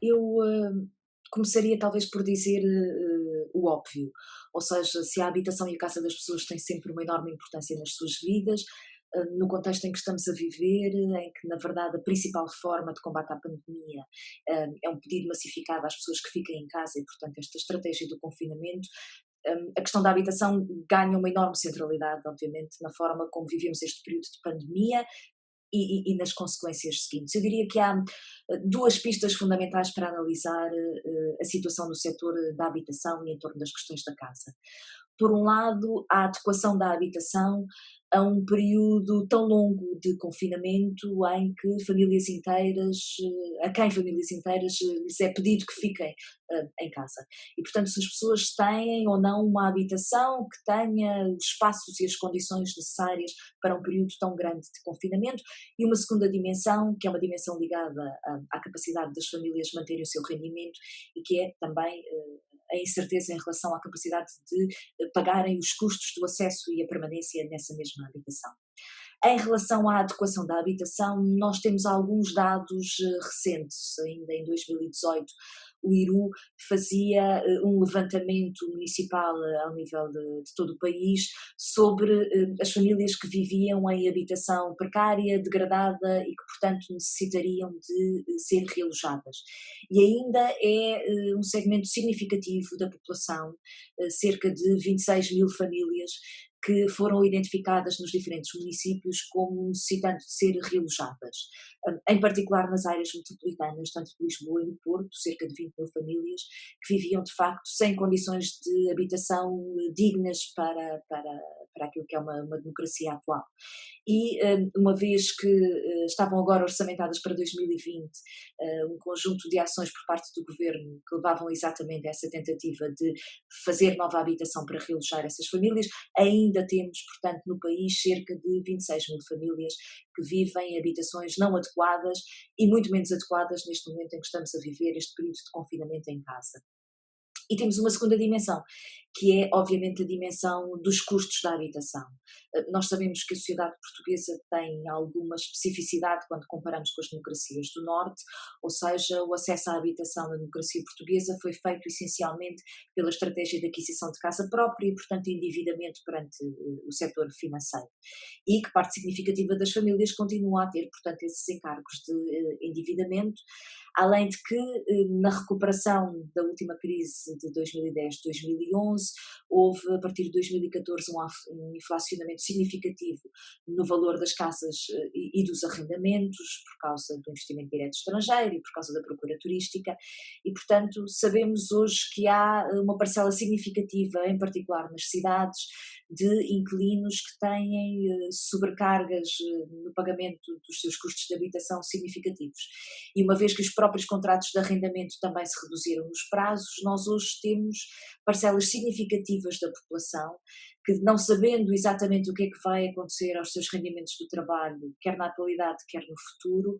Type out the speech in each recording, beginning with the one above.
Eu começaria talvez por dizer o óbvio, ou seja, se a habitação e a casa das pessoas têm sempre uma enorme importância nas suas vidas, no contexto em que estamos a viver, em que na verdade a principal forma de combate à pandemia é um pedido massificado às pessoas que fiquem em casa e, portanto, esta estratégia do confinamento, a questão da habitação ganha uma enorme centralidade, obviamente, na forma como vivemos este período de pandemia e nas consequências seguintes. Eu diria que há duas pistas fundamentais para analisar a situação do setor da habitação e em torno das questões da casa. Por um lado, a adequação da habitação a um período tão longo de confinamento em que famílias inteiras, a quem famílias inteiras lhes é pedido que fiquem em casa. E, portanto, se as pessoas têm ou não uma habitação que tenha os espaços e as condições necessárias para um período tão grande de confinamento, e uma segunda dimensão, que é uma dimensão ligada à capacidade das famílias manterem o seu rendimento e que é também a incerteza em relação à capacidade de pagarem os custos do acesso e a permanência nessa mesma habitação. Em relação à adequação da habitação, nós temos alguns dados recentes. Ainda em 2018, o IRU fazia um levantamento municipal ao nível de todo o país sobre as famílias que viviam em habitação precária, degradada e que, portanto, necessitariam de ser realojadas. E ainda é um segmento significativo da população, cerca de 26 mil famílias que foram identificadas nos diferentes municípios como necessitando de ser realojadas, em particular nas áreas metropolitanas, tanto de Lisboa e do Porto, cerca de 20 mil famílias que viviam de facto sem condições de habitação dignas para aquilo que é uma democracia atual. E uma vez que estavam agora orçamentadas para 2020 um conjunto de ações por parte do governo que levavam exatamente a essa tentativa de fazer nova habitação para realojar essas famílias, ainda temos, portanto, no país cerca de 26 mil famílias que vivem em habitações não adequadas e muito menos adequadas neste momento em que estamos a viver este período de confinamento em casa. E temos uma segunda dimensão, que é obviamente a dimensão dos custos da habitação. Nós sabemos que a sociedade portuguesa tem alguma especificidade quando comparamos com as democracias do Norte, ou seja, o acesso à habitação na democracia portuguesa foi feito essencialmente pela estratégia de aquisição de casa própria e, portanto, endividamento perante o setor financeiro. E que parte significativa das famílias continua a ter, portanto, esses encargos de endividamento, além de que na recuperação da última crise de 2010-2011 houve a partir de 2014 um inflacionamento significativo no valor das casas e dos arrendamentos por causa do investimento direto estrangeiro e por causa da procura turística e, portanto, sabemos hoje que há uma parcela significativa, em particular nas cidades, de inquilinos que têm sobrecargas no pagamento dos seus custos de habitação significativos. E uma vez que os próprios contratos de arrendamento também se reduziram nos prazos, nós hoje temos parcelas significativas da população que, não sabendo exatamente o que é que vai acontecer aos seus rendimentos do trabalho, quer na atualidade, quer no futuro,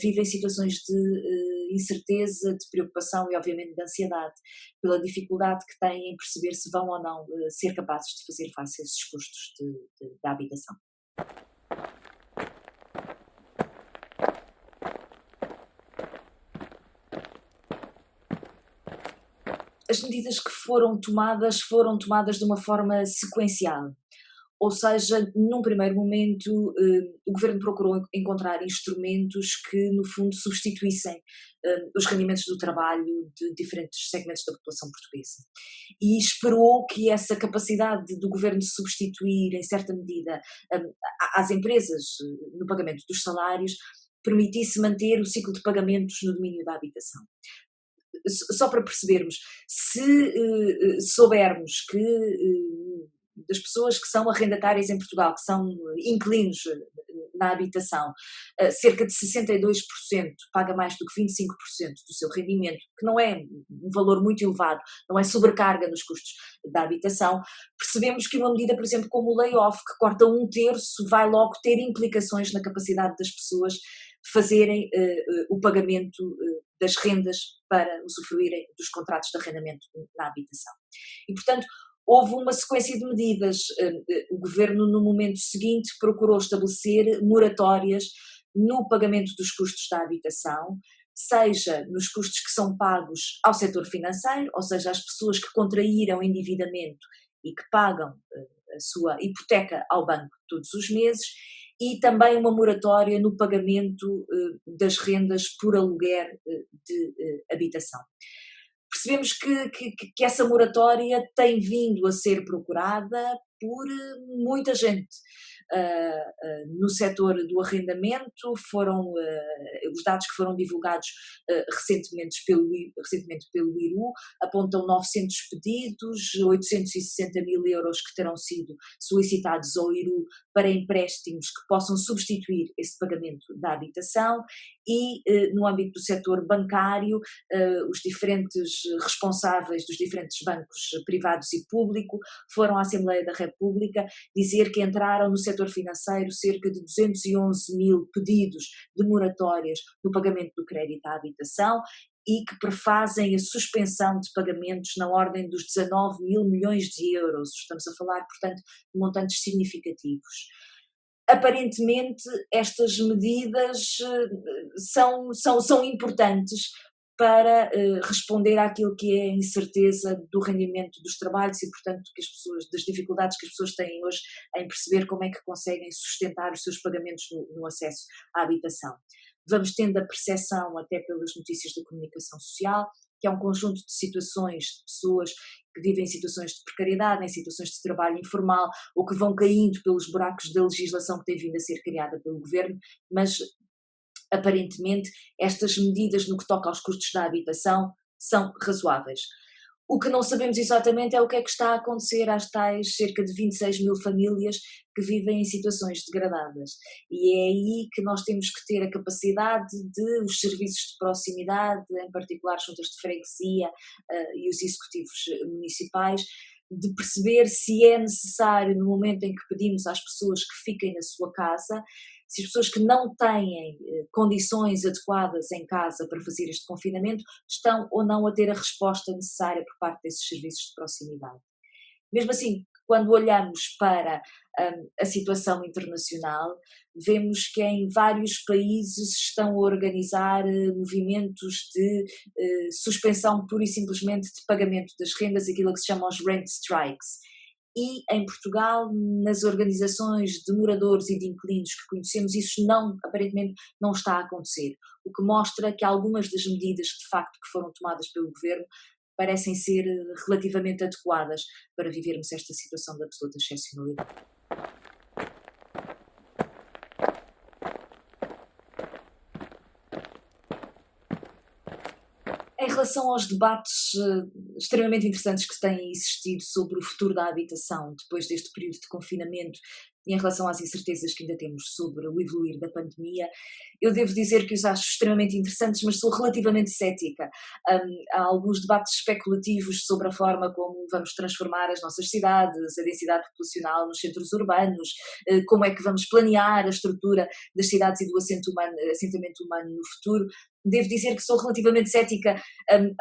vivem situações de incerteza, de preocupação e, obviamente, de ansiedade, pela dificuldade que têm em perceber se vão ou não ser capazes de fazer face a esses custos da habitação. As medidas que foram tomadas de uma forma sequencial. Ou seja, num primeiro momento, o governo procurou encontrar instrumentos que, no fundo, substituíssem os rendimentos do trabalho de diferentes segmentos da população portuguesa. E esperou que essa capacidade do governo de substituir, em certa medida, às empresas no pagamento dos salários, permitisse manter o ciclo de pagamentos no domínio da habitação. Só para percebermos, se soubermos que das pessoas que são arrendatárias em Portugal, que são inquilinos na habitação, cerca de 62% paga mais do que 25% do seu rendimento, que não é um valor muito elevado, não é sobrecarga nos custos da habitação, percebemos que uma medida, por exemplo, como o layoff, que corta um terço, vai logo ter implicações na capacidade das pessoas fazerem o pagamento das rendas para usufruírem dos contratos de arrendamento na habitação. E, portanto, houve uma sequência de medidas. O governo, no momento seguinte, procurou estabelecer moratórias no pagamento dos custos da habitação, seja nos custos que são pagos ao setor financeiro, ou seja, às pessoas que contraíram endividamento e que pagam a sua hipoteca ao banco todos os meses, e também uma moratória no pagamento das rendas por aluguer de habitação. Percebemos que essa moratória tem vindo a ser procurada por muita gente. No setor do arrendamento, foram os dados que foram divulgados recentemente pelo IRU apontam 900 pedidos, 860 mil euros que terão sido solicitados ao IRU para empréstimos que possam substituir esse pagamento da habitação, e no âmbito do setor bancário, os diferentes responsáveis dos diferentes bancos privados e público foram à Assembleia da República dizer que entraram no setor financeiro cerca de 211 mil pedidos de moratórias no pagamento do crédito à habitação e que prefazem a suspensão de pagamentos na ordem dos 19 mil milhões de euros. Estamos a falar, portanto, de montantes significativos. Aparentemente, estas medidas são importantes para responder àquilo que é a incerteza do rendimento dos trabalhos e, portanto, das dificuldades que as pessoas têm hoje em perceber como é que conseguem sustentar os seus pagamentos no acesso à habitação. Vamos tendo a percepção, até pelas notícias da comunicação social, que há um conjunto de situações de pessoas que vivem em situações de precariedade, em situações de trabalho informal, ou que vão caindo pelos buracos da legislação que tem vindo a ser criada pelo governo, mas aparentemente estas medidas no que toca aos custos da habitação são razoáveis. O que não sabemos exatamente é o que é que está a acontecer às tais cerca de 26 mil famílias que vivem em situações degradadas. E é aí que nós temos que ter a capacidade de os serviços de proximidade, em particular juntas de freguesia e os executivos municipais, de perceber se é necessário, no momento em que pedimos às pessoas que fiquem na sua casa, se as pessoas que não têm condições adequadas em casa para fazer este confinamento estão ou não a ter a resposta necessária por parte desses serviços de proximidade. Mesmo assim, quando olhamos para a situação internacional, vemos que em vários países estão a organizar movimentos de suspensão pura e simplesmente de pagamento das rendas, aquilo que se chama os rent strikes. E em Portugal, nas organizações de moradores e de inquilinos que conhecemos, isso aparentemente não está a acontecer, o que mostra que algumas das medidas de facto que foram tomadas pelo governo parecem ser relativamente adequadas para vivermos esta situação de absoluta excepcionalidade. Em relação aos debates extremamente interessantes que têm existido sobre o futuro da habitação depois deste período de confinamento e em relação às incertezas que ainda temos sobre o evoluir da pandemia, eu devo dizer que os acho extremamente interessantes, mas sou relativamente cética. Há alguns debates especulativos sobre a forma como vamos transformar as nossas cidades, a densidade populacional nos centros urbanos, como é que vamos planear a estrutura das cidades e do assentamento humano no futuro. Devo dizer que sou relativamente cética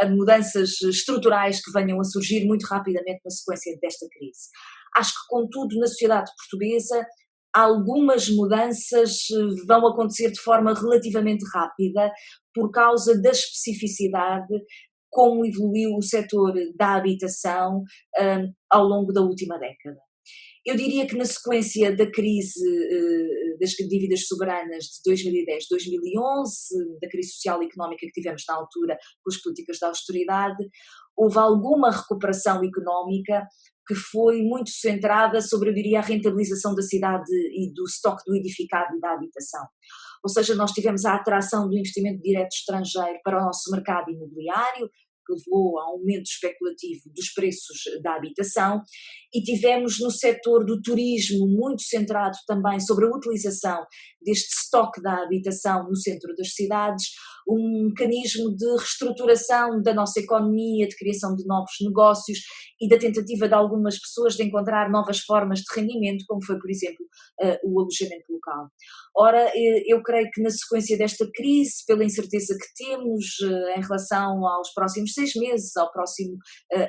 a mudanças estruturais que venham a surgir muito rapidamente na sequência desta crise. Acho que, contudo, na sociedade portuguesa, algumas mudanças vão acontecer de forma relativamente rápida por causa da especificidade como evoluiu o setor da habitação ao longo da última década. Eu diria que na sequência da crise das dívidas soberanas de 2010-2011, da crise social e económica que tivemos na altura com as políticas de austeridade, houve alguma recuperação económica que foi muito centrada sobre, eu diria, a rentabilização da cidade e do estoque do edificado e da habitação. Ou seja, nós tivemos a atração do investimento direto estrangeiro para o nosso mercado imobiliário, que levou a um aumento especulativo dos preços da habitação, e tivemos no setor do turismo muito centrado também sobre a utilização deste estoque da habitação no centro das cidades, um mecanismo de reestruturação da nossa economia, de criação de novos negócios e da tentativa de algumas pessoas de encontrar novas formas de rendimento, como foi, por exemplo, o alojamento local. Ora, eu creio que na sequência desta crise, pela incerteza que temos em relação aos próximos 6 meses, ao próximo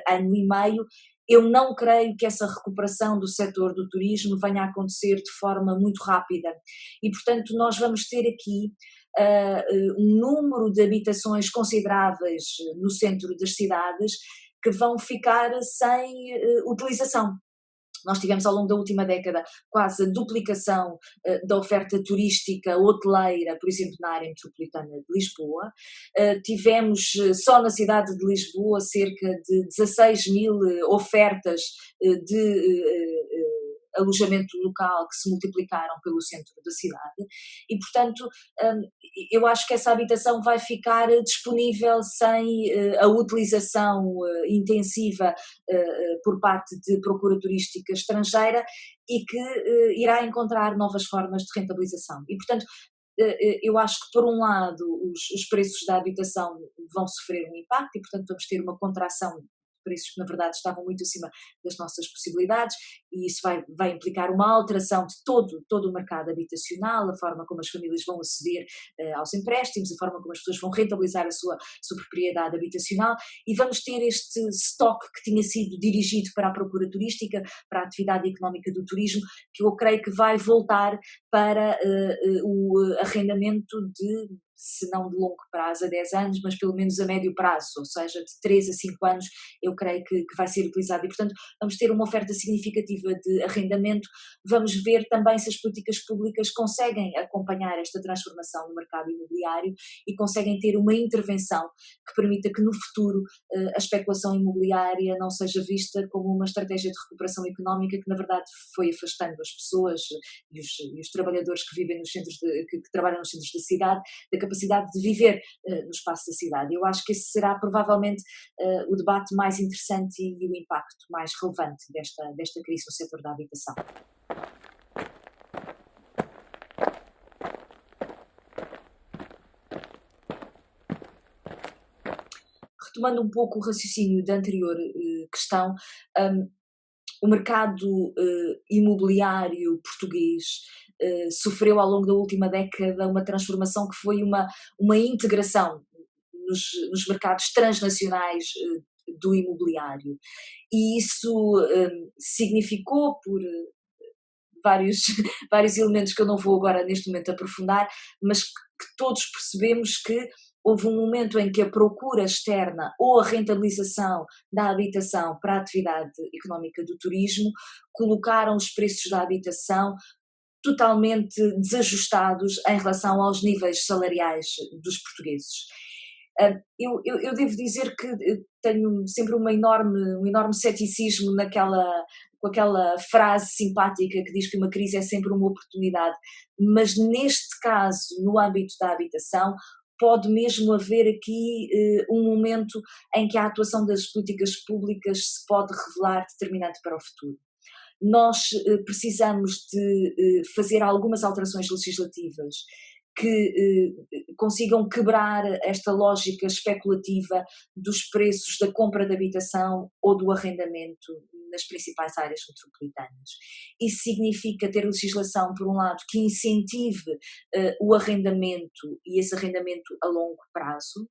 ano e meio, eu não creio que essa recuperação do setor do turismo venha a acontecer de forma muito rápida e, portanto, nós vamos ter aqui um número de habitações consideráveis no centro das cidades que vão ficar sem utilização. Nós tivemos ao longo da última década quase a duplicação da oferta turística hoteleira, por exemplo, na área metropolitana de Lisboa. Tivemos só na cidade de Lisboa cerca de 16 mil ofertas de alojamento local que se multiplicaram pelo centro da cidade e, portanto, eu acho que essa habitação vai ficar disponível sem a utilização intensiva por parte de procura turística estrangeira e que irá encontrar novas formas de rentabilização. E, portanto, eu acho que, por um lado, os preços da habitação vão sofrer um impacto e, portanto, vamos ter uma contração de preços que, na verdade, estavam muito acima das nossas possibilidades e isso vai implicar uma alteração de todo o mercado habitacional, a forma como as famílias vão aceder aos empréstimos, a forma como as pessoas vão rentabilizar a sua propriedade habitacional e vamos ter este estoque que tinha sido dirigido para a procura turística, para a atividade económica do turismo, que eu creio que vai voltar para o arrendamento de, se não de longo prazo, a 10 anos, mas pelo menos a médio prazo, ou seja, de 3 a 5 anos, eu creio que vai ser utilizado. E, portanto, vamos ter uma oferta significativa de arrendamento, vamos ver também se as políticas públicas conseguem acompanhar esta transformação no mercado imobiliário e conseguem ter uma intervenção que permita que no futuro a especulação imobiliária não seja vista como uma estratégia de recuperação económica que, na verdade, foi afastando as pessoas e os trabalhadores que vivem nos centros, que trabalham nos centros da cidade, da capacidade de viver no espaço da cidade. Eu acho que esse será provavelmente o debate mais interessante e o impacto mais relevante desta crise no setor da habitação. Retomando um pouco o raciocínio da anterior questão, o mercado imobiliário português sofreu ao longo da última década uma transformação que foi uma integração nos mercados transnacionais do imobiliário. E isso significou, por vários, vários elementos que eu não vou agora neste momento aprofundar, mas que todos percebemos que houve um momento em que a procura externa ou a rentabilização da habitação para a atividade económica do turismo colocaram os preços da habitação totalmente desajustados em relação aos níveis salariais dos portugueses. Eu devo dizer que tenho sempre um enorme ceticismo com aquela frase simpática que diz que uma crise é sempre uma oportunidade, mas neste caso, no âmbito da habitação, pode mesmo haver aqui um momento em que a atuação das políticas públicas se pode revelar determinante para o futuro. Nós precisamos de fazer algumas alterações legislativas que consigam quebrar esta lógica especulativa dos preços da compra de habitação ou do arrendamento nas principais áreas metropolitanas. Isso significa ter legislação, por um lado, que incentive o arrendamento e esse arrendamento a longo prazo,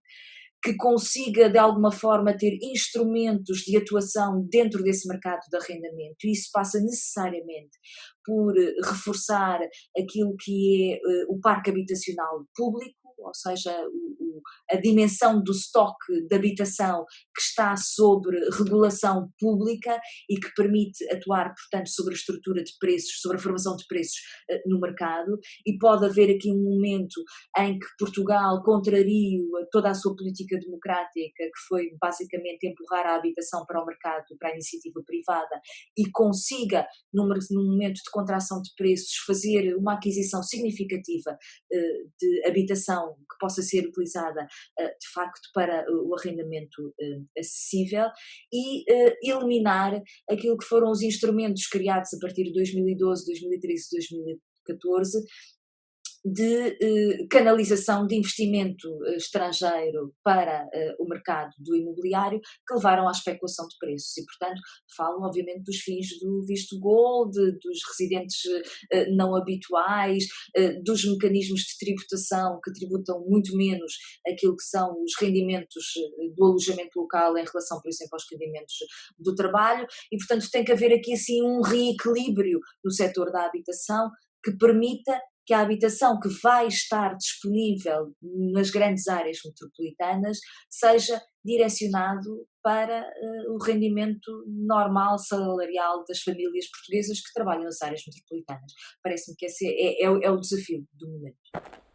que consiga de alguma forma ter instrumentos de atuação dentro desse mercado de arrendamento, e isso passa necessariamente por reforçar aquilo que é o parque habitacional público, ou seja, a dimensão do estoque de habitação que está sobre regulação pública e que permite atuar, portanto, sobre a estrutura de preços, sobre a formação de preços no mercado, e pode haver aqui um momento em que Portugal contraria toda a sua política democrática, que foi basicamente empurrar a habitação para o mercado, para a iniciativa privada, e consiga, num momento de contração de preços, fazer uma aquisição significativa de habitação que possa ser utilizada de facto para o arrendamento acessível e eliminar aquilo que foram os instrumentos criados a partir de 2012, 2013, 2014 de canalização de investimento estrangeiro para o mercado do imobiliário que levaram à especulação de preços e, portanto, falam obviamente dos fins do visto gold, dos residentes não habituais, dos mecanismos de tributação que tributam muito menos aquilo que são os rendimentos do alojamento local em relação, por exemplo, aos rendimentos do trabalho e, portanto, tem que haver aqui assim um reequilíbrio no setor da habitação que permita que a habitação que vai estar disponível nas grandes áreas metropolitanas seja direcionado para o rendimento normal salarial das famílias portuguesas que trabalham nas áreas metropolitanas. Parece-me que esse é o desafio do momento.